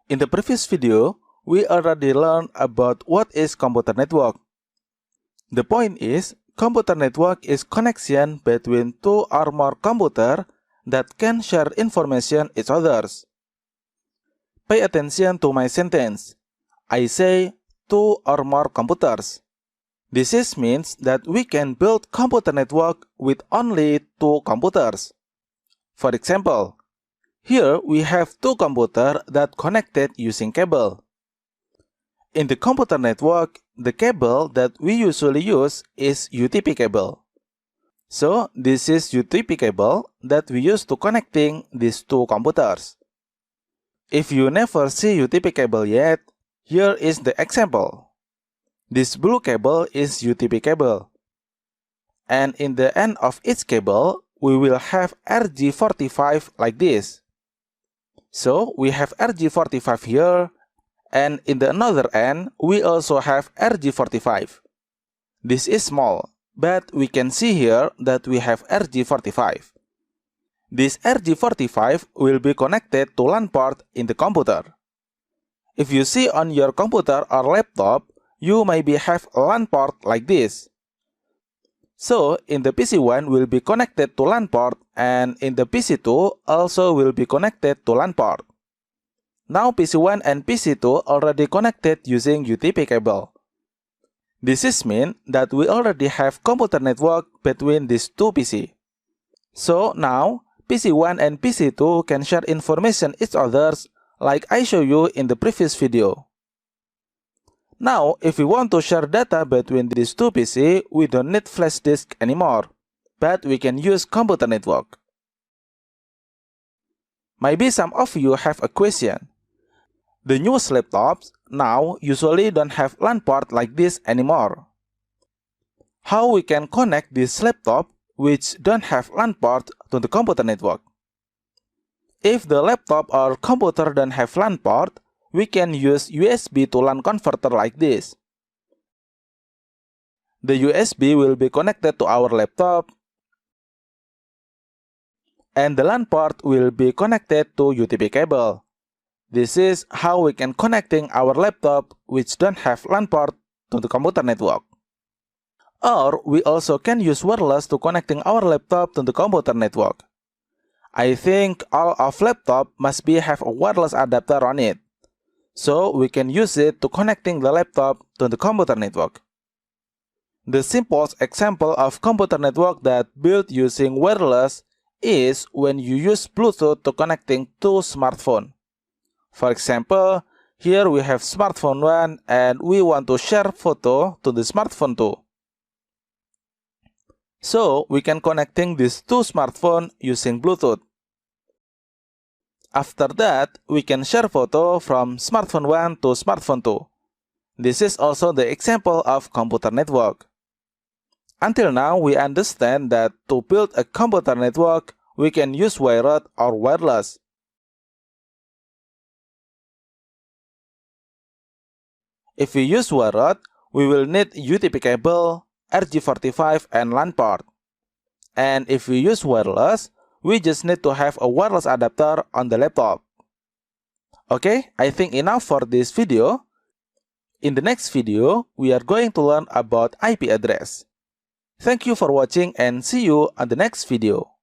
In the previous video, we already learned about what is computer network. The point is, computer network is connection between two or more computers that can share information each others. Pay attention to my sentence. I say two or more computers. This means that we can build computer network with only two computers. For example, here we have two computers that connected using cable. In the computer network, the cable that we usually use is UTP cable. So this is UTP cable that we use to connecting these two computers. If you never see UTP cable yet, here is the example. This blue cable is UTP cable. And in the end of each cable, we will have RJ45 like this. So we have RJ45 here, and in the another end, we also have RJ45. This is small, but we can see here that we have RJ45. This RJ45 will be connected to LAN port in the computer. If you see on your computer or laptop, you maybe have a LAN port like this. So, in the PC1 will be connected to LAN port, and in the PC2 also will be connected to LAN port. Now PC1 and PC2 already connected using UTP cable. This means that we already have computer network between these two PC. So now, PC1 and PC2 can share information each others like I showed you in the previous video. Now, if we want to share data between these two PC, we don't need flash disk anymore, but we can use computer network. Maybe some of you have a question. The newest laptops now usually don't have LAN port like this anymore. How we can connect this laptop which don't have LAN port to the computer network? If the laptop or computer don't have LAN port, we can use USB to LAN converter like this. The USB will be connected to our laptop, and the LAN port will be connected to UTP cable. This is how we can connecting our laptop which don't have LAN port to the computer network. Or we also can use wireless to connecting our laptop to the computer network. I think all of laptop must have a wireless adapter on it. So we can use it to connecting the laptop to the computer network. The simplest example of computer network that built using wireless is when you use Bluetooth to connecting two smartphones. For example, here we have smartphone 1 and we want to share photo to the smartphone 2. So we can connecting these two smartphones using Bluetooth. After that, we can share photo from smartphone 1 to smartphone 2. This is also the example of computer network. Until now, we understand that to build a computer network, we can use wired or wireless. If we use wired, we will need UTP cable, RJ45 and LAN port. And if we use wireless, we just need to have a wireless adapter on the laptop. Okay, I think enough for this video. In the next video, we are going to learn about IP address. Thank you for watching and see you on the next video.